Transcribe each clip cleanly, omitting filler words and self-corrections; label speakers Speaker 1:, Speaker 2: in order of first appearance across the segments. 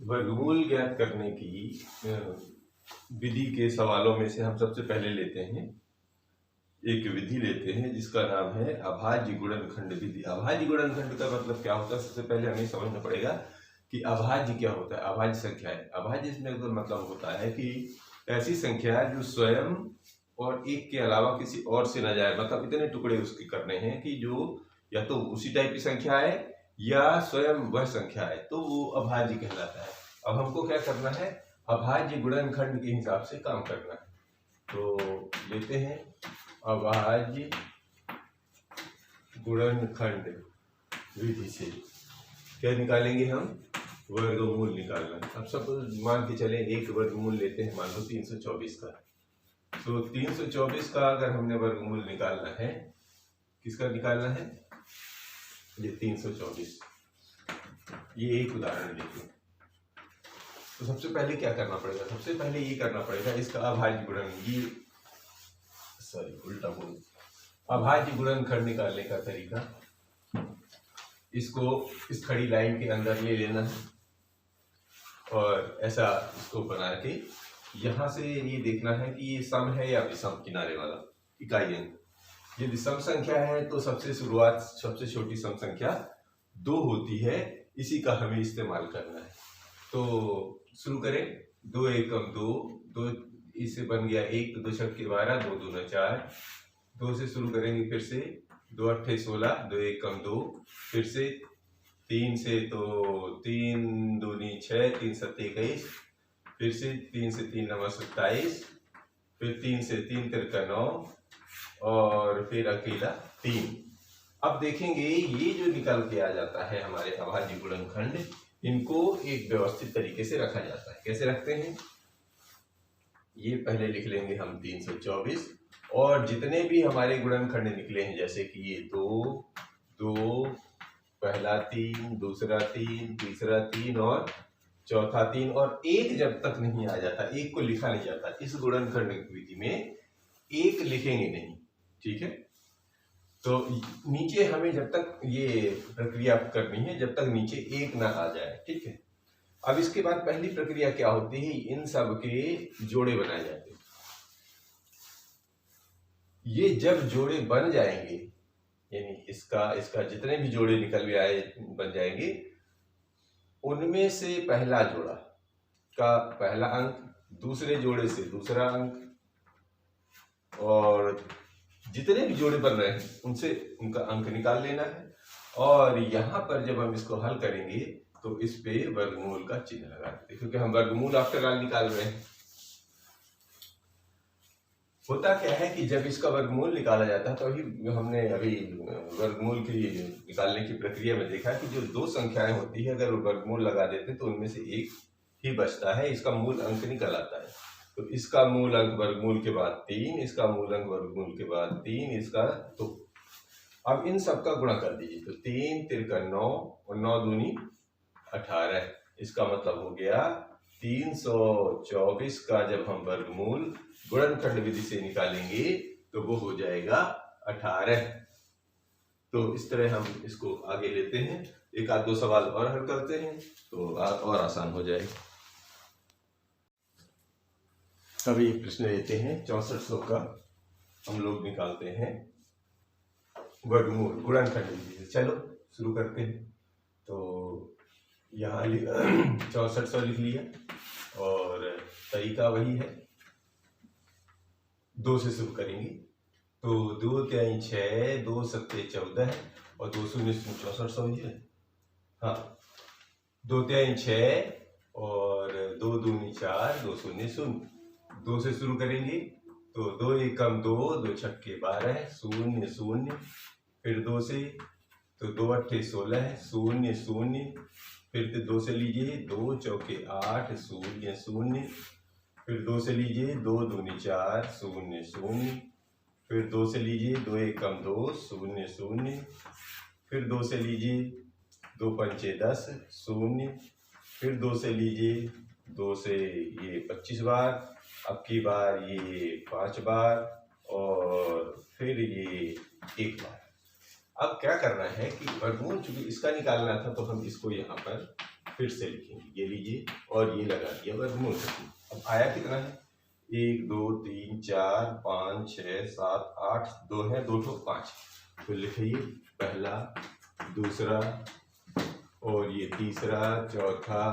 Speaker 1: वर्गमूल ज्ञात करने की विधि के सवालों में से हम सबसे पहले लेते हैं, एक विधि लेते हैं जिसका नाम है अभाज्य गुणनखंड विधि। अभाज्य गुणनखंड का मतलब क्या होता है, सबसे पहले हमें समझना पड़ेगा कि अभाज्य क्या होता है। अभाज्य संख्या है, अभाज्य इसमें मतलब होता है कि ऐसी संख्या है जो स्वयं और एक के अलावा किसी और से न जाए, मतलब इतने टुकड़े उसके करने हैं कि जो या तो उसी टाइप की संख्या है या स्वयं वह संख्या है, तो वो अभाज्य कहलाता है। अब हमको क्या करना है, अभाज्य गुणनखंड के हिसाब से काम करना है। तो लेते हैं अभाज्य गुणनखंड विधि से क्या निकालेंगे हम, वर्गमूल निकालना। अब सब मान के चले एक वर्गमूल लेते हैं, मान लो 324 का। तो 324 का अगर हमने वर्गमूल निकालना है, किसका निकालना है, ये 324, ये एक उदाहरण देखिए। तो सबसे पहले क्या करना पड़ेगा, सबसे पहले ये करना पड़ेगा इसका अभाज्य गुणन, ये उल्टा बोल, अभाज्य गुणनखंड निकालने का तरीका, इसको इस खड़ी लाइन के अंदर ले लेना है और ऐसा इसको बना के यहाँ से ये देखना है कि ये सम है या विषम किनारे वाला इकाई अंक। यदि सम संख्या है तो सबसे शुरुआत, सबसे छोटी सम संख्या 2 होती है, इसी का हमें इस्तेमाल करना है। तो शुरू करें, 2 एकम 2, 2 इससे बन गया 1, तो 2 छक्के 12, 2 दूना 4, 2 से शुरू करेंगे फिर से, 2 अट्ठे 16, 2 एकम 2, फिर से 3 से तो 3 दूनी 6, 3 सत्ते 21, फिर से 3 से 3 नवा 27, फिर 3 से 3 तिरका 9 और फिर अकेला 3। अब देखेंगे ये जो निकल के आ जाता है हमारे अभाज्य गुणनखंड, इनको एक व्यवस्थित तरीके से रखा जाता है। कैसे रखते हैं, ये पहले लिख लेंगे हम 324, और जितने भी हमारे गुणनखंड निकले हैं, जैसे कि ये 2, 2, पहला 3, दूसरा 3, तीसरा 3 और चौथा 3, और 1 जब तक नहीं आ जाता, 1 को लिखा नहीं जाता, इस गुणनखंड विधि में 1 लिखेंगे नहीं, ठीक है। तो नीचे हमें जब तक ये प्रक्रिया करनी है, जब तक नीचे 1 ना आ जाए, ठीक है। अब इसके बाद पहली प्रक्रिया क्या होती है, इन सब के जोड़े बनाए जाते हैं। ये जब जोड़े बन जाएंगे, यानी इसका जितने भी जोड़े निकल के आए बन जाएंगे, उनमें से पहला जोड़ा का पहला अंक, दूसरे जोड़े से दूसरा अंक, और जितने भी जोड़े बन रहे हैं उनसे उनका अंक निकाल लेना है। और यहाँ पर जब हम इसको हल करेंगे तो इस पे वर्गमूल का चिन्ह लगा देते, क्योंकि हम वर्गमूल आफ्टर ऑल निकाल रहे हैं। होता क्या है कि जब इसका वर्गमूल निकाला जाता है तो हमने अभी वर्गमूल की निकालने की प्रक्रिया में देखा कि जो 2 संख्याएं होती है, अगर वर्गमूल लगा देते तो उनमें से एक ही बचता है, इसका मूल अंक निकल आता है। तो इसका मूल अंक वर्गमूल के बाद 3, इसका मूल अंक वर्गमूल के बाद 3, इसका, तो अब इन सब का गुणा कर दीजिए, तो 3 तिरका 9 और 9 दूनी 18, इसका मतलब हो गया 324 का जब हम वर्गमूल गुणनखंड विधि से निकालेंगे तो वो हो जाएगा 18। तो इस तरह हम इसको आगे लेते हैं, एक आध 2 सवाल और हल करते हैं तो और आसान हो जाएगा। अभी प्रश्न लेते हैं 6400 का, हम लोग निकालते हैं वर्गमूल गुणनखंड विधि से। चलो शुरू करते हैं। तो यहाँ 6400 लिख लिया और तरीका वही है, 2 से शुरू करेंगे। तो 2 तिहाई 6, 2 सत्ते 14 और 2 शून्य 6400 ही है। हाँ, 2 तिहाई 6 और 2 दूनी 4, 2 शून्य 0, 2 से शुरू करेंगे। तो 2 एकम 2, 2 छक्के 12, 0 0, फिर 2 से, तो 2 अट्ठे 16, 0 0, फिर 2 से लीजिए, 2 चौके 8, 0 0, फिर 2 से लीजिए, 2 दूनी 4, 0 0, फिर 2 से लीजिए, 2 एकम 2, 0 0, फिर 2 से लीजिए, 2 पंचे 10, 0, फिर 2 से लीजिए, 2 से ये 25 बार, अब की बार ये 5 बार और फिर ये 1 बार। अब क्या करना है कि वर्गमूल चूंकि इसका निकालना था तो हम इसको यहाँ पर फिर से लिखेंगे, ये लीजिए और ये लगा दिया वर्गमूल। अब आया कितना है, 1 2 3 4 5 6 7 8, 2 है, 2 तो 5। तो लिखिए पहला, दूसरा और ये तीसरा, चौथा,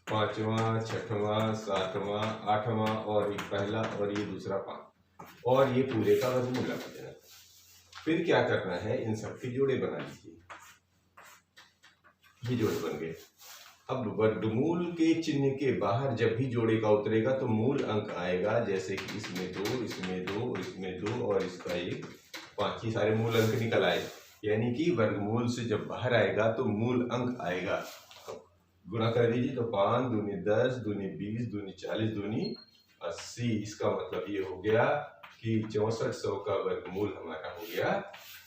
Speaker 1: पांचवा, छठवां, सातवां, आठवां और एक पहला और ये दूसरा 5, और ये पूरे का वर्गमूल लगा देना। फिर क्या करना है, इन सबके जोड़े बना लीजिए, ये जोड़े बन गए। अब वर्गमूल के चिन्ह के बाहर जब भी जोड़े का उतरेगा तो मूल अंक आएगा, जैसे कि इसमें 2, इसमें 2, इसमें 2 और इसका 1, 5 ही सारे मूल अंक निकल आए। यानी कि वर्गमूल से जब बाहर आएगा तो मूल अंक आएगा। गुणा कर दीजिए तो 5 दूनी 10, दूनी 20, दूनी 40, दूनी 80। इसका मतलब ये हो गया कि 6400 का वर्गमूल हमारा हो गया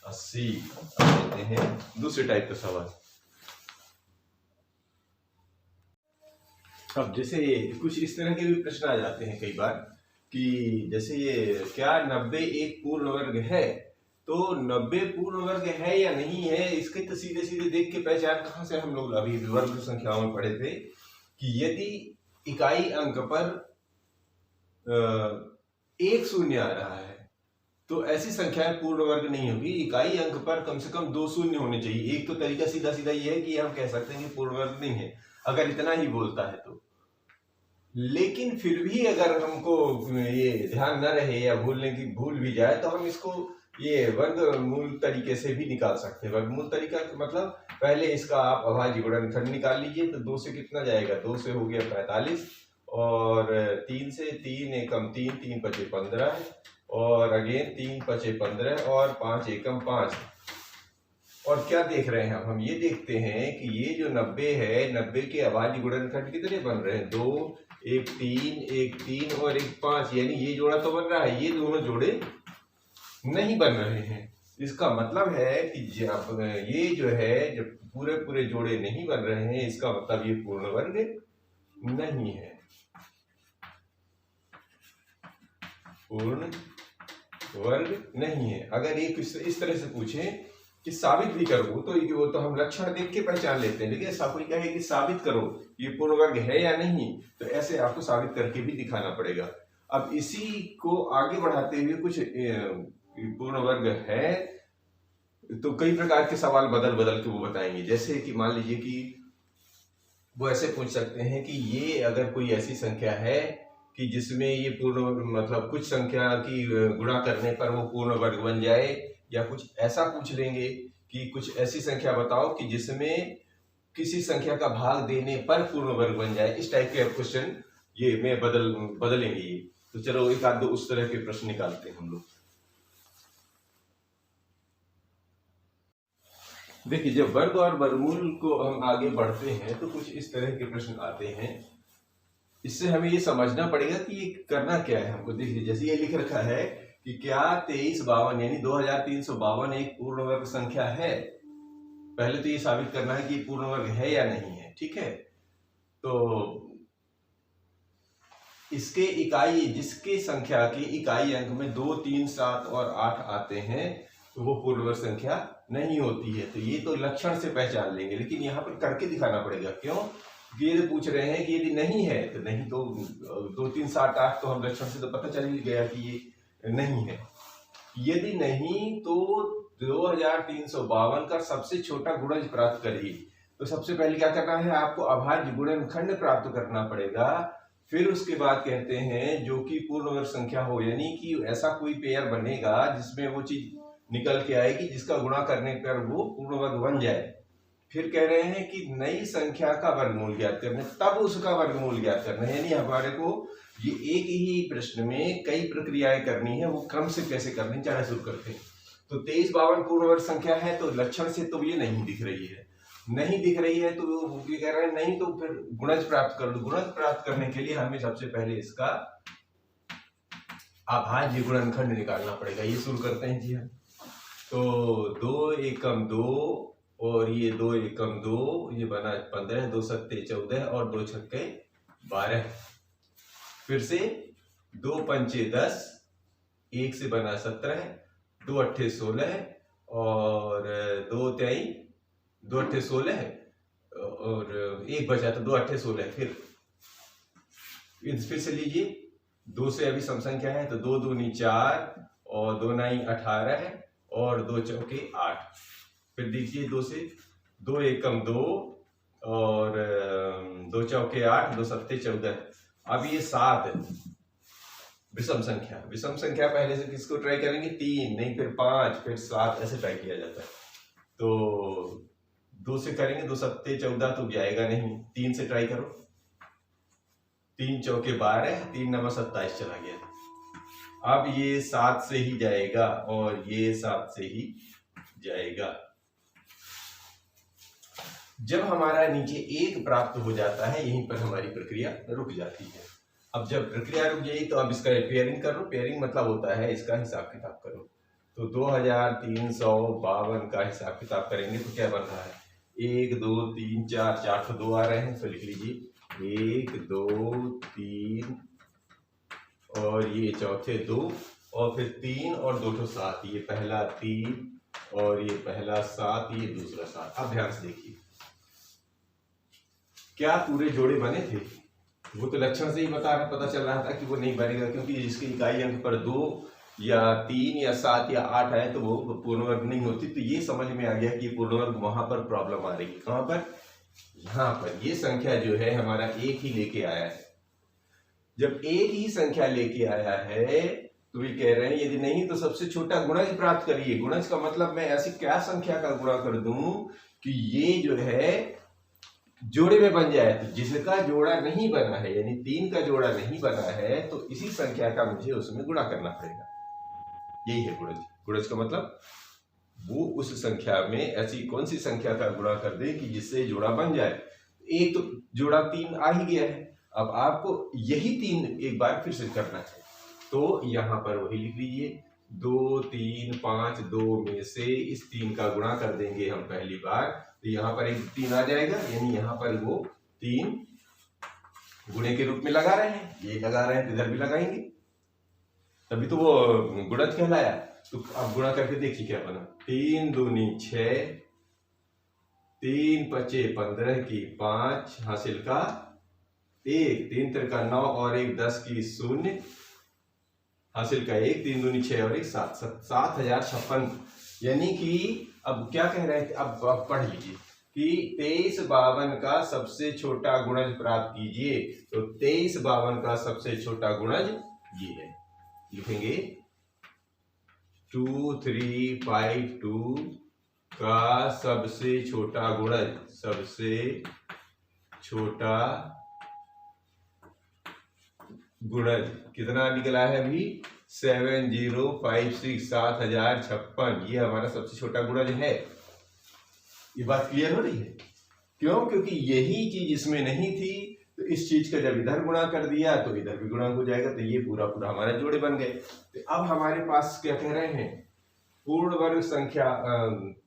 Speaker 1: 80। अब लेते हैं दूसरे टाइप का सवाल। अब जैसे कुछ इस तरह के भी प्रश्न आ जाते हैं कई बार कि जैसे ये क्या 90 एक पूर्ण वर्ग है, तो 90 पूर्ण वर्ग है या नहीं है, इसके तो सीधे सीधे देख के पहचान कहाँ से हम लोग अभी वर्ग संख्याओं में पढ़े थे कि यदि इकाई अंक पर 1 शून्य आ रहा है तो ऐसी संख्याएं पूर्ण वर्ग नहीं होगी। इकाई अंक पर कम से कम 2 शून्य होने चाहिए। एक तो तरीका सीधा सीधा ये है कि हम कह सकते हैं कि पूर्ण वर्ग नहीं है अगर इतना ही बोलता है तो। लेकिन फिर भी अगर हमको ये ध्यान न रहे या भूल भी जाए तो हम इसको ये वर्गमूल तरीके से भी निकाल सकते हैं। वर्गमूल तरीका मतलब पहले इसका आप अभाज्य गुणनखंड निकाल लीजिए, तो 2 से कितना जाएगा, 2 से हो गया 45 और 3 से 3 एकम 3, 3 पचे 15 और अगेन 3 पचे 15 और 5 एकम 5। और क्या देख रहे हैं हम ये देखते हैं कि ये जो 90 है, 90 के अभाज्य गुणनखंड कितने बन रहे हैं, 2, 1 3 और 1 5, यानी ये जोड़ा तो बन रहा है, ये दोनों जोड़े नहीं बन रहे हैं। इसका मतलब है कि जब ये जो है जब पूरे पूरे जोड़े नहीं बन रहे हैं, इसका मतलब ये पूर्ण वर्ग नहीं है, पूर्ण वर्ग नहीं है। अगर ये इस तरह से पूछे कि साबित भी करो तो वो तो हम लक्षण देख के पहचान लेते हैं, लेकिन ऐसा कोई कहे कि साबित करो ये पूर्ण वर्ग है या नहीं, तो ऐसे आपको साबित करके भी दिखाना पड़ेगा। अब इसी को आगे बढ़ाते हुए कुछ पूर्ण वर्ग है तो कई प्रकार के सवाल बदल बदल के वो बताएंगे। जैसे कि मान लीजिए कि वो ऐसे पूछ सकते हैं कि ये अगर कोई ऐसी संख्या है कि जिसमें ये पूर्ण मतलब कुछ संख्या की गुणा करने पर वो पूर्ण वर्ग बन जाए, या कुछ ऐसा पूछ लेंगे कि कुछ ऐसी संख्या बताओ कि जिसमें किसी संख्या का भाग देने पर पूर्ण वर्ग बन जाए। इस टाइप के क्वेश्चन ये में बदलेंगे ये। तो चलो एक आध दो उस तरह के प्रश्न निकालते हैं हम लोग। देखिए जब वर्ग और वर्गमूल को हम आगे बढ़ते हैं तो कुछ इस तरह के प्रश्न आते हैं। इससे हमें ये समझना पड़ेगा कि ये करना क्या है हमको। देखिए जैसे ये लिख रखा है कि क्या 2352 यानी 2352 एक पूर्ण वर्ग संख्या है। पहले तो ये साबित करना है कि ये पूर्ण वर्ग है या नहीं है, ठीक है। तो इसके इकाई जिसके संख्या के इकाई अंक में 2, 3, 7 और 8 आते हैं तो वो पूर्ण वर्ग संख्या नहीं होती है। तो ये तो लक्षण से पहचान लेंगे, लेकिन यहाँ पर करके दिखाना पड़ेगा। क्यों? ये तो पूछ रहे हैं कि यदि नहीं है तो नहीं, तो 2, 3, 7, 8 तो हम लक्षण से तो पता चल ही गया कि ये नहीं है। यदि नहीं तो 2352 का सबसे छोटा गुणज प्राप्त करिए। तो सबसे पहले क्या करना है, आपको अभाज्य गुणनखंड प्राप्त करना पड़ेगा। फिर उसके बाद कहते हैं जो कि पूर्ण वर्ग संख्या हो, यानी कि ऐसा कोई पेयर बनेगा जिसमें वो चीज निकल के आएगी जिसका गुणा करने पर वो पूर्ण वर्ग बन जाए। फिर कह रहे हैं कि नई संख्या का वर्गमूल ज्ञात करना, तब उसका वर्गमूल ज्ञात करना है। यानी हमारे को ये एक ही प्रश्न में कई प्रक्रियाएं करनी है, वो क्रम से कैसे करनी चाहिए शुरू करते हैं। तो 2352 पूर्ण वर्ग संख्या है, तो लक्षण से तो ये नहीं दिख रही है, नहीं दिख रही है तो ये कह रहे हैं नहीं, तो फिर गुणज प्राप्त कर लो। गुणज प्राप्त करने के लिए हमें सबसे पहले इसका अभाज्य गुणनखंड निकालना पड़ेगा। ये शुरू करते हैं जी हम। तो 2 एकम 2 और ये 2 एकम 2, ये बना 15, 2 सत्ते 14 और 2 छक्के 12। फिर से 2 पंचे 10, 1 से बना 17, 2 अट्ठे 16 और 2 त्याई 2 अट्ठे 16 और 1 बचा तो 2 8 16। फिर से लीजिए, 2 से अभी सम संख्या है तो 2 दूनी 4 और 2 9 18 है और 2 चौके 8। फिर देखिए 2 से 2 एकम 2 और 2 चौके 8, 2 सत्ते 14। अब ये 7 विषम संख्या पहले से किसको ट्राई करेंगे? 3, नहीं फिर 5, फिर 7, ऐसे ट्राई किया जाता है। तो 2 से करेंगे, 2 सत्ते 14 तो जाएगा नहीं। 3 से ट्राई करो, 3 चौके 12, 3 9 27 चला गया। अब ये 7 से ही जाएगा और ये 7 से ही जाएगा। जब हमारा नीचे 1 प्राप्त हो जाता है, यहीं पर हमारी प्रक्रिया रुक जाती है। अब जब प्रक्रिया रुक जाएगी तो अब इसका पेयरिंग करो। पेयरिंग मतलब होता है इसका हिसाब किताब करो। तो 2352 का हिसाब किताब करेंगे तो क्या बन रहा है? 1 2 3 4, 4 तो 2 आ रहे हैं, तो लिख लीजिए 1 2 3 और ये चौथे 2 और फिर 3 और 2 तो 7। ये पहला 3 और ये पहला 7, ये दूसरा 7। अब ध्यान से देखिए, क्या पूरे जोड़े बने थे? वो तो लक्षण से ही पता चल रहा था कि वो नहीं बनेगा, क्योंकि जिसके इकाई अंक पर 2 या 3 या 7 या 8 आए तो वो पूर्ण वर्ग नहीं होती। तो ये समझ में आ गया कि पूर्ण वर्ग वहां पर प्रॉब्लम आ रही है। कहां पर? यहाँ पर। ये संख्या जो है हमारा 1 ही लेके आया है। जब 1 ही संख्या लेके आया है तो ये कह रहे हैं यदि नहीं तो सबसे छोटा गुणज प्राप्त करिए। गुणज का मतलब मैं ऐसी क्या संख्या का गुणा कर दूं कि ये जो है जोड़े में बन जाए। तो जिसका जोड़ा नहीं बना है, यानी 3 का जोड़ा नहीं बना है, तो इसी संख्या का मुझे उसमें गुणा करना पड़ेगा। यही है गुणज। गुणज का मतलब वो उस संख्या में ऐसी कौन सी संख्या का गुणा कर दे कि जिससे जोड़ा बन जाए। एक तो जोड़ा 3 आ ही गया है, अब आपको यही 3 एक बार फिर से करना है। तो यहां पर वही लिख लीजिए, 2 3 5 2 में से इस 3 का गुणा कर देंगे हम पहली बार, तो यहाँ पर एक 3 आ जाएगा। यानी यहाँ पर वो 3 गुणे के रूप में लगा रहे हैं, ये लगा रहे हैं तो इधर भी लगाएंगे, तभी तो वो गुणज कहलाया। तो अब गुणा करके देखिए क्या बना। 3 दूनी 6, 3 पचे 15 की 5 हासिल का 1, 3 तिरका 9 और 1 10 की 0 हासिल का 1, 3 दूनी 6 और 1 7, 7056। यानी कि अब क्या कह रहे थे, अब पढ़ लीजिए कि 2352 का सबसे छोटा गुणज प्राप्त कीजिए। तो 2352 का सबसे छोटा गुणज ये है, लिखेंगे 2352 का सबसे छोटा गुणज, सबसे छोटा गुणज कितना निकला है अभी? 7056, 7056। ये हमारा सबसे छोटा गुणज है। ये बात क्लियर हो रही है? क्यों? क्योंकि यही चीज इसमें नहीं थी, तो इस चीज का जब इधर गुणा कर दिया तो इधर भी गुणा हो जाएगा। तो ये पूरा पूरा हमारे जोड़े बन गए। तो अब हमारे पास क्या कह रहे हैं? पूर्ण वर्ग संख्या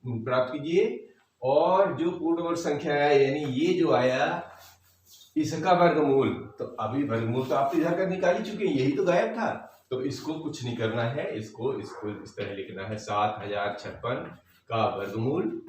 Speaker 1: प्राप्त कीजिए, और जो पूर्ण वर्ग संख्या है यानी ये जो आया इसका वर्गमूल। तो अभी वर्गमूल तो आप इधर का निकाल ही चुके हैं, यही तो गायब था। तो इसको कुछ नहीं करना है, इसको इस तरह लिखना है 7056 का वर्गमूल,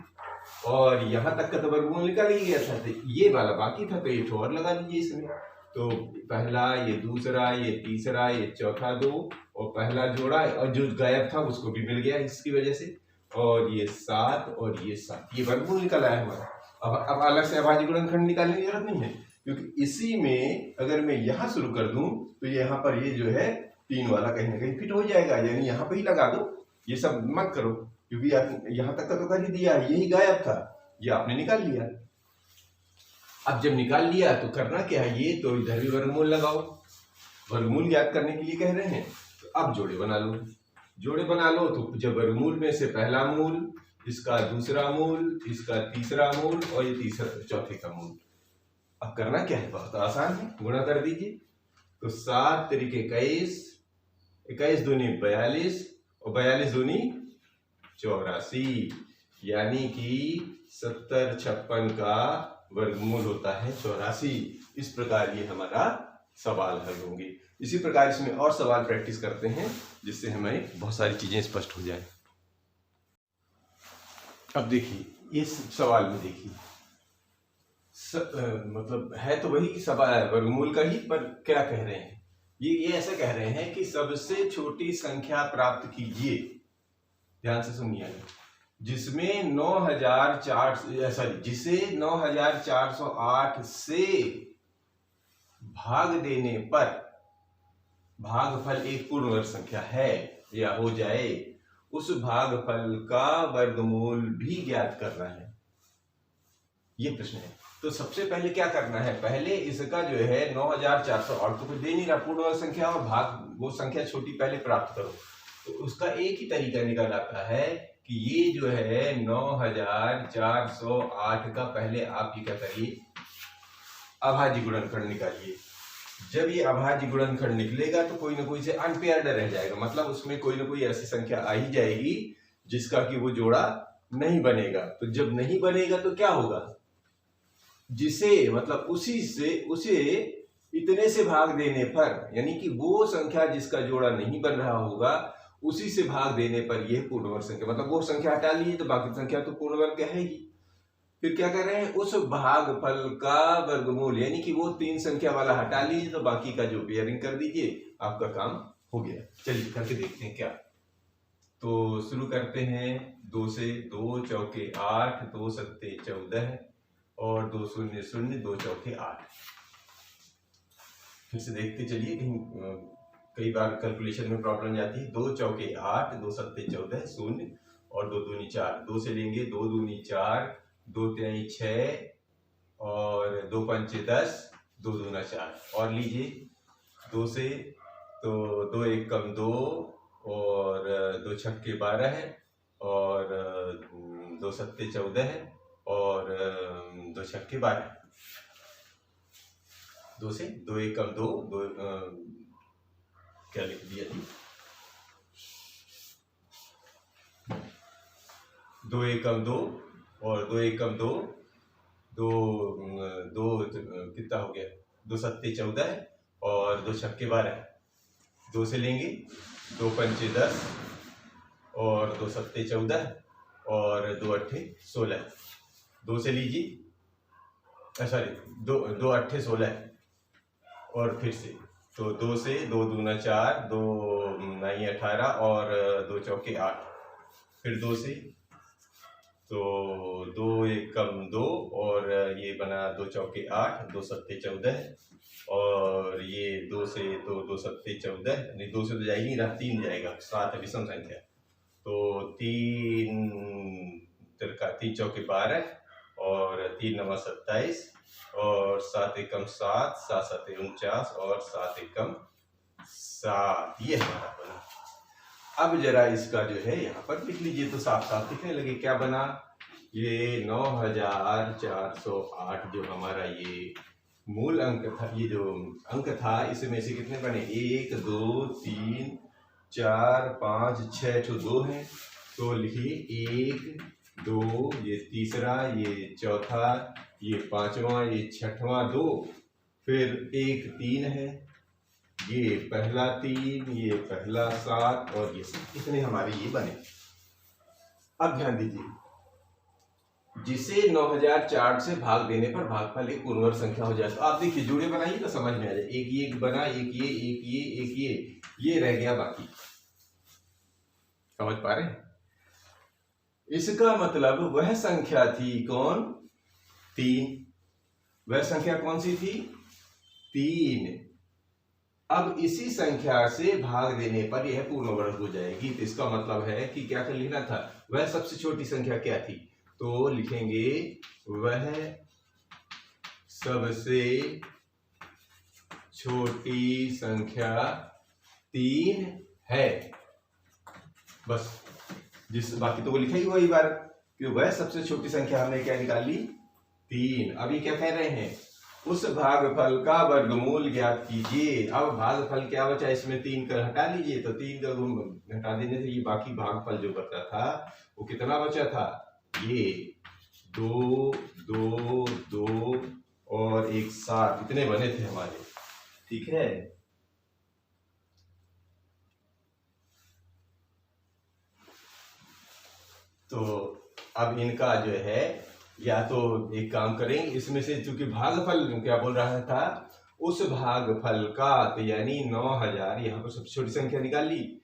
Speaker 1: और यहां तक का तो वर्गमूल निकाल ही गया था, तो ये वाला बाकी था, तो ये और लगा दीजिए इसमें। तो पहला, ये दूसरा, ये तीसरा, ये चौथा 2 और पहला जोड़ा, और जो गायब था उसको भी मिल गया इसकी वजह से, और ये 7 और ये 7, ये वर्गमूल निकला है हमारा। अब अलग से अभाज्य गुणनखंड निकालने की जरूरत नहीं है, क्योंकि इसी में अगर मैं यहाँ शुरू कर दूं तो यहाँ पर ये जो है 3 वाला कहीं ना कहीं फिट हो जाएगा। यानी यहाँ पे ही लगा दो, ये सब मत करो, क्योंकि यहाँ तक का तो कर ही दिया है, यही गायब था, ये आपने निकाल लिया। अब जब निकाल लिया तो करना क्या है, ये तो इधर भी वर्गमूल लगाओ। वर्गमूल ज्ञात करने के लिए कह रहे हैं, तो अब जोड़े बना लो। जोड़े बना लो तो जब वर्गमूल में से पहला मूल, इसका दूसरा मूल, इसका तीसरा मूल और ये तीसरा चौथे का मूल। अब करना क्या है, बहुत आसान है, गुणा कर दीजिए। तो 7 तिरिक 21, 21 दूनी 42 और 42 दूनी 84, यानी कि 7056 का वर्गमूल होता है 84। इस प्रकार ये हमारा सवाल हल होंगे। इसी प्रकार इसमें और सवाल प्रैक्टिस करते हैं, जिससे हमें बहुत सारी चीजें स्पष्ट हो जाए। अब देखिए इस सवाल में देखिए मतलब है तो वही सब वर्गमूल का ही, पर क्या कह रहे हैं ये ऐसा कह रहे हैं कि सबसे छोटी संख्या प्राप्त कीजिए, ध्यान से सुनिए, जिसमें 9408 से भाग देने पर भागफल एक पूर्ण वर्ग संख्या है या हो जाए, उस भागफल का वर्गमूल भी ज्ञात करना है, ये प्रश्न है। तो सबसे पहले क्या करना है, पहले इसका जो है 9408 तो कुछ दे नहीं रहा, पूर्ण वर्ग संख्या और भाग वो संख्या छोटी पहले प्राप्त करो। तो उसका एक ही तरीका निकल आता है कि ये जो है 9408 का पहले आप ये क्या करिए, अभाज्य गुणनखंड निकालिए। जब ये अभाज्य गुणनखंड निकलेगा तो कोई ना कोई से अनपेयर्ड रह जाएगा, मतलब उसमें कोई ना कोई ऐसी संख्या आ ही जाएगी जिसका कि वो जोड़ा नहीं बनेगा। तो जब नहीं बनेगा तो क्या होगा, जिसे मतलब उसे इतने से भाग देने पर, यानी कि वो संख्या जिसका जोड़ा नहीं बन रहा होगा उसी से भाग देने पर यह पूर्ण वर्ग संख्या, मतलब वो संख्या हटा लीजिए तो बाकी संख्या तो पूर्ण वर्ग कहेगी। फिर क्या कर रहे हैं, उस भागफल का वर्गमूल, यानी कि वो 3 संख्या वाला हटा लीजिए तो बाकी का जो पेयरिंग कर दीजिए, आपका काम हो गया। चलिए करके देखते हैं क्या। तो शुरू करते हैं 2 से। 2 चौके 8, 2 सत्ते 14 और 2 शून्य शून्य, 2 चौके 8। फिर से देखते चलिए, कहीं कई बार कैलकुलेशन में प्रॉब्लम जाती है। 2 चौके 8, 2 सत्ते 14 शून्य और 2 दूनी 4। 2 से लेंगे, 2 दूनी 4, 2 तिहाई 6 और 2 पंचे 10, 2 दूना 4 और लीजिए 2 से, तो 2 एक कम 2 और 2 छक्के 12 और 2 सत्ते 14 और 2 छक्के 12। 2 से 2 एक कम 2, 2 क्या लिख दिया थी, 2 एक कम 2 और 2 एक कम 2, 2 कितना हो गया, 2 सत्ते 14 और 2 छक्के 12। 2 से लेंगे, 2 पंचे 10 और 2 सत्ते 14 और 2 अट्ठे 16। 2 से लीजिए, सॉरी 2 अट्ठे 16 और फिर से, तो 2 से 2 दूना 4, 2 नाई 18 और 2 चौके 8। फिर 2 से, तो 2 एक कम 2 और ये बना 2 चौके 8, 2 सत्ते 14 और ये 2 से, तो 2 सत्ते 14, नहीं 2 से तो जा ही नहीं रहा, 3 जाएगा, 7 है विषम संख्या। तो 3 चौके 12 और 3 नवा 27 और 7 एकम 7, 7 सत्ते 49 और 7 एकम 7, ये हमारा बना। अब जरा इसका जो है यहाँ पर लिख लीजिए तो साफ साफ दिखने लगे। क्या बना, ये 9408 जो हमारा ये मूल अंक था, ये जो अंक था, इसमें से कितने बने, 1 2 3 4 5 6 तो 2 है, तो लिखिए 1 2, ये तीसरा, ये चौथा, ये पांचवा, ये छठवां 2, फिर 1 3 है, ये पहला 3, ये पहला 7 और ये 7, इतने हमारे ये बने। अब ध्यान दीजिए, जिसे 9004 से भाग देने पर भागफल एक पूर्ण वर्ग संख्या हो जाए। तो आप देखिए जोड़े बनाइए तो समझ में आ जाए, एक ये बना, एक ये रह गया बाकी। समझ पा रहे हैं? इसका मतलब वह संख्या थी कौन, 3। वह संख्या कौन सी थी, 3। अब इसी संख्या से भाग देने पर यह पूर्ण वर्ग हो जाएगी। तो इसका मतलब है कि क्या कर लिखना था, वह सबसे छोटी संख्या क्या थी, तो लिखेंगे वह सबसे छोटी संख्या 3 है। बस, जिस बाकी तो वो लिखा ही वही बार कि वह सबसे छोटी संख्या हमने क्या निकाल ली, 3। अभी क्या कह रहे हैं, उस भागफल का वर्गमूल ज्ञात कीजिए। अब भागफल क्या बचा, इसमें 3 का हटा लीजिए, तो 3 का हटा देने से ये बाकी भागफल जो बचा था वो कितना बचा था, ये 2 2 2 और 1 7, इतने बने थे हमारे। ठीक है, तो अब इनका जो है या तो एक काम करेंगे, इसमें से चूंकि भागफल क्या बोल रहा था, उस भागफल का, तो यानी 9000 यहाँ पर सबसे छोटी संख्या निकाल ली।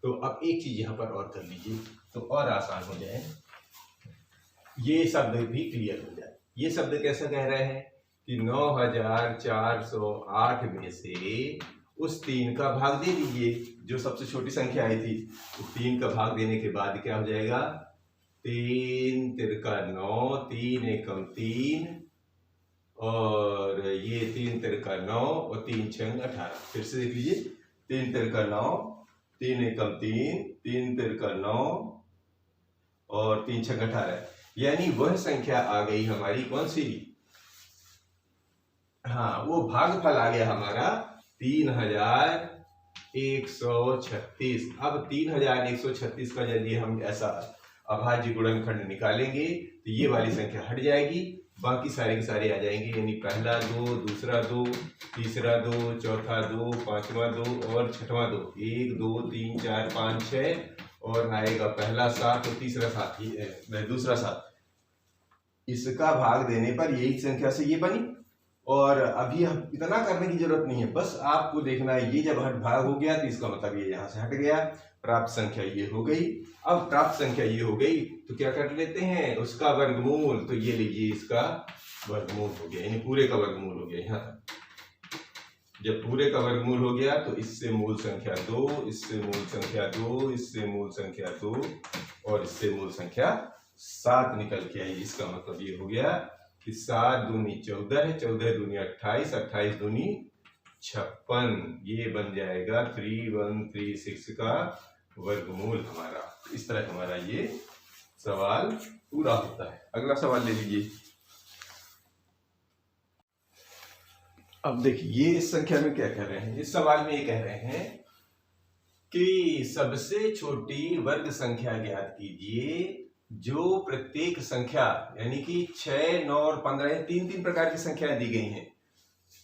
Speaker 1: तो अब एक चीज यहाँ पर और कर लीजिए तो और आसान हो जाए, ये शब्द भी क्लियर हो जाए। ये शब्द कैसा कह रहे हैं कि 9408 में से उस 3 का भाग दे दीजिए, जो सबसे छोटी संख्या आई थी। तो 3 का भाग देने के बाद क्या हो जाएगा, 3 तिरका 9, 3 एकम 3, और ये 3 तिरका 9 और 3 छंग 18। फिर से देख लीजिए, 3 तिरका 9, 3 एकम 3, 3 तिरका 9 और 3 छंग 18, यानी वह संख्या आ गई हमारी कौन सी, हाँ वो भागफल आ गया हमारा 3136। अब 3136 का यदि हम ऐसा अभाज्य गुणनखंड निकालेंगे तो ये वाली संख्या हट जाएगी, बाकी सारे के सारे आ जाएंगे, यानी पहला 2, दूसरा 2, तीसरा 2, चौथा 2, पांचवा 2 और छठवां 2, 1 2 3 4 5 6, और आएगा पहला 7 और तीसरा 7 ही दूसरा 7। इसका भाग देने पर यही संख्या से ये बनी, और अभी हम इतना करने की जरूरत नहीं है, बस आपको देखना है ये जब हट भाग हो गया तो इसका मतलब ये यहाँ से हट गया, प्राप्त संख्या ये हो गई। अब प्राप्त संख्या ये हो गई तो क्या कर लेते हैं, उसका वर्गमूल, तो ये लीजिए इसका वर्गमूल हो गया, यानी पूरे का वर्गमूल हो गया। यहाँ तक जब पूरे का वर्गमूल हो गया तो इससे मूल संख्या 2, इससे मूल संख्या 2, इससे मूल संख्या 2 और इससे मूल संख्या 7 निकल के आई। इसका मतलब ये हो गया कि 7 दूनी 14 है, 14 दूनी 28, 28 दूनी 56, ये बन जाएगा 3136 का वर्गमूल हमारा। इस तरह हमारा ये सवाल पूरा होता है। अगला सवाल ले लीजिए। अब देखिए ये इस संख्या में क्या कह रहे हैं, इस सवाल में ये कह रहे हैं कि सबसे छोटी वर्ग संख्या ज्ञात कीजिए जो प्रत्येक संख्या, यानी कि 6, 9 और 15 3 प्रकार की संख्याएं दी गई हैं,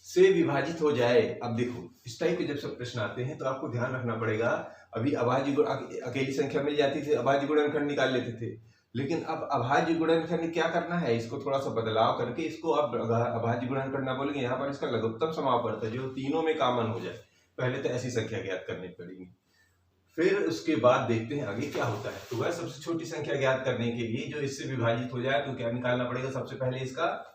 Speaker 1: से विभाजित हो जाए। अब देखो इस टाइप के जब सब प्रश्न आते हैं तो आपको ध्यान रखना पड़ेगा। अभी अभाज्य अकेली संख्या मिल जाती थी, अभाज्य गुणनखंड निकाल लेते थे, लेकिन अब अभाज्य गुणनखंड क्या करना है, इसको थोड़ा सा बदलाव करके इसको अब अभाज्य गुणनखंड ना बोलेंगे, यहाँ पर इसका लघुत्तम समापवर्त जो तीनों में कॉमन हो जाए। पहले तो ऐसी संख्या ज्ञात करनी पड़ेगी, फिर उसके बाद देखते हैं आगे क्या होता है। तो वह सबसे छोटी संख्या ज्ञात करने के लिए जो इससे विभाजित हो जाए तो क्या निकालना पड़ेगा, सबसे पहले इसका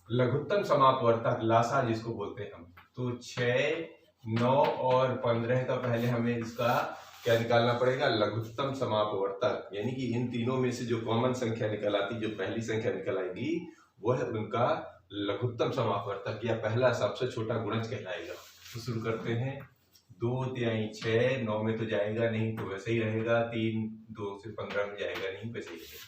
Speaker 1: लघुत्तम समापवर्तक, लासा जिसको बोलते हैं हम। तो 6, 9 और 15 का पहले हमें इसका क्या निकालना पड़ेगा, लघुत्तम समापवर्तक, यानी कि इन तीनों में से जो कॉमन संख्या निकल आती, जो पहली संख्या निकल आएगी वह उनका लघुत्तम समापवर्तक या पहला सबसे छोटा गुणज कहलाएगा। तो शुरू करते हैं। 2 तिहाई 6, 9 में तो जाएगा नहीं तो वैसे ही रहेगा, 3 2 से 15 में जाएगा नहीं, वैसे ही रहेगा।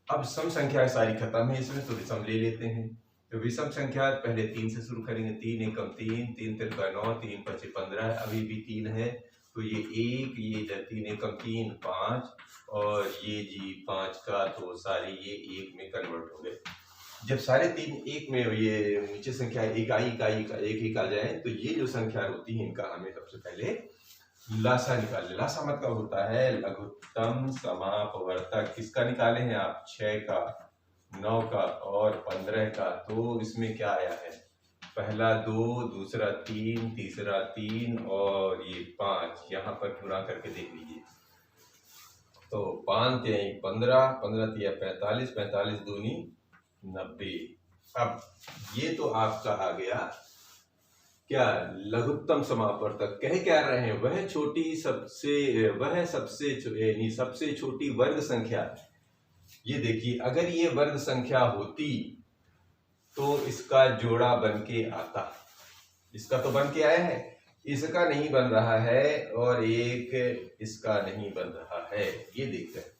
Speaker 1: अब सम संख्या सारी खत्म है इसमें, तो विषम ले लेते हैं। तो विषम संख्या पहले 3 से शुरू करेंगे। 3 एकम 3, 3 तिरका 9, 3 पचे 15, अभी भी 3 है तो ये 1, ये 3 एकम 3 5, और ये जी 5 का, तो सारी ये 1 में कन्वर्ट हो गए। जब सारे 3 1 में, ये नीचे संख्या इकाई का एक आ जाए तो ये जो संख्या होती है इनका हमें सबसे पहले लासा निकाले। लासा मतलब होता है लघुत्तम समापवर्तक। किसका निकाले हैं आप, 6 का, 9 का और 15 का। तो इसमें क्या आया है, पहला 2, दूसरा 3, तीसरा 3 और ये 5, यहाँ पर पूरा करके देख लीजिए। तो 5 तिहाई 15, 15 तिहाई 45, 45 दूनी 90। अब ये तो आपका आ गया क्या, लघुत्तम समापवर्तक। कह क्या रहे हैं, वह सबसे छोटी वर्ग संख्या। ये देखिए अगर ये वर्ग संख्या होती तो इसका जोड़ा बन के आता, इसका तो बन के आया है, इसका नहीं बन रहा है और एक इसका नहीं बन रहा है, ये देखते हैं।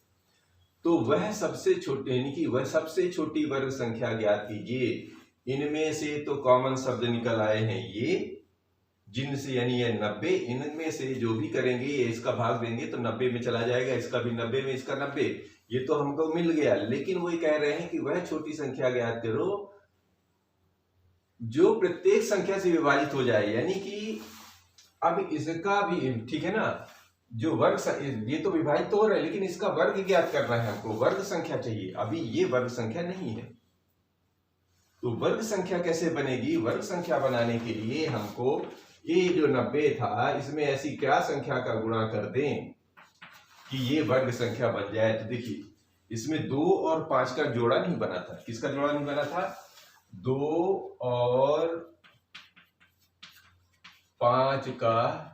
Speaker 1: तो वह सबसे छोटी, यानी कि वह सबसे छोटी वर्ग संख्या ज्ञात कीजिए। इनमें से तो कॉमन शब्द निकल आए हैं ये, जिनसे यानी ये 90, इनमें से जो भी करेंगे ये इसका भाग देंगे तो 90 में चला जाएगा, इसका भी 90 में, इसका 90, ये तो हमको मिल गया। लेकिन वो कह रहे हैं कि वह छोटी संख्या ज्ञात करो जो प्रत्येक संख्या से विभाजित हो जाए, यानी कि अब इसका भी ठीक है ना, जो ये तो विभाजित तो हो रहा है, लेकिन इसका वर्ग ज्ञात करना है हमको, वर्ग संख्या चाहिए। अभी ये वर्ग संख्या नहीं है, तो वर्ग संख्या कैसे बनेगी? वर्ग संख्या बनाने के लिए हमको ये जो 90 था, इसमें ऐसी क्या संख्या का गुणा कर दें कि ये वर्ग संख्या बन जाए। तो देखिए, इसमें 2 और 5 का जोड़ा नहीं बना था। किसका जोड़ा नहीं बना था? 2 और 5 का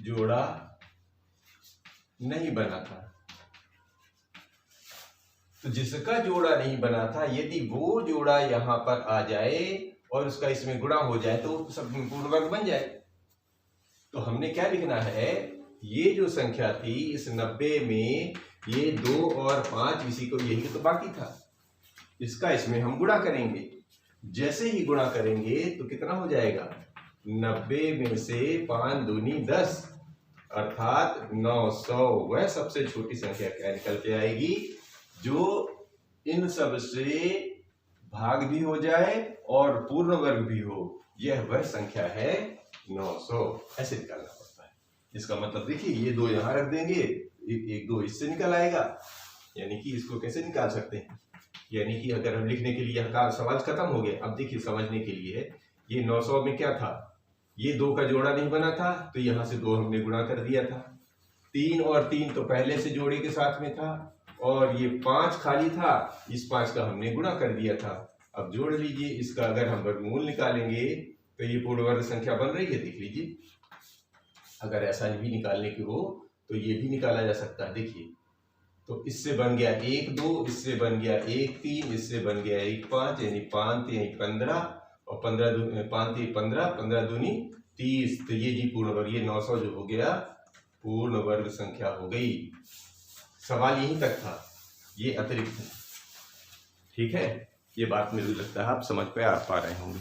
Speaker 1: जोड़ा नहीं बना था। तो जिसका जोड़ा नहीं बना था, यदि वो जोड़ा यहां पर आ जाए और उसका इसमें गुणा हो जाए तो सब पूर्ण वर्ग बन जाए। तो हमने क्या लिखना है? ये जो संख्या थी इस 90 में, ये 2 और 5 इसी को यही तो बाकी था, इसका इसमें हम गुणा करेंगे। जैसे ही गुणा करेंगे तो कितना हो जाएगा? 90 में से 5 दूनी 10, अर्थात 900 वह सबसे छोटी संख्या क्या निकल के आएगी जो इन सब से भाग भी हो जाए और पूर्ण वर्ग भी हो। यह वह संख्या है 900। ऐसे निकालना पड़ता है। इसका मतलब देखिए, ये 2 यहां रख देंगे, एक 2 इससे निकल आएगा। यानी कि इसको कैसे निकाल सकते हैं? यानी कि अगर हम लिखने के लिए सवाल खत्म हो गया। अब देखिए, समझने के लिए ये 900 में क्या था? ये 2 का जोड़ा नहीं बना था, तो यहां से 2 हमने गुणा कर दिया था। 3 और 3 तो पहले से जोड़े के साथ में था, और ये 5 खाली था, इस 5 का हमने गुणा कर दिया था। अब जोड़ लीजिए, इसका अगर हम वर्गमूल निकालेंगे तो ये पूर्ण वर्ग संख्या बन रही है, देख लीजिए। अगर ऐसा भी निकालने की हो तो ये भी निकाला जा सकता है। देखिए, तो इससे बन गया 1 2, इससे बन गया 1 3, इससे बन गया 1 5, यानी 5 3 15, और 5 3 15, 15 दूनी 30। तो ये जी पूर्ण वर्ग, ये 900 जो हो गया पूर्ण वर्ग संख्या हो गई। सवाल यहीं तक था, ये अतिरिक्त। ठीक है, ये बात मुझे लगता है आप समझ पा रहे होंगे।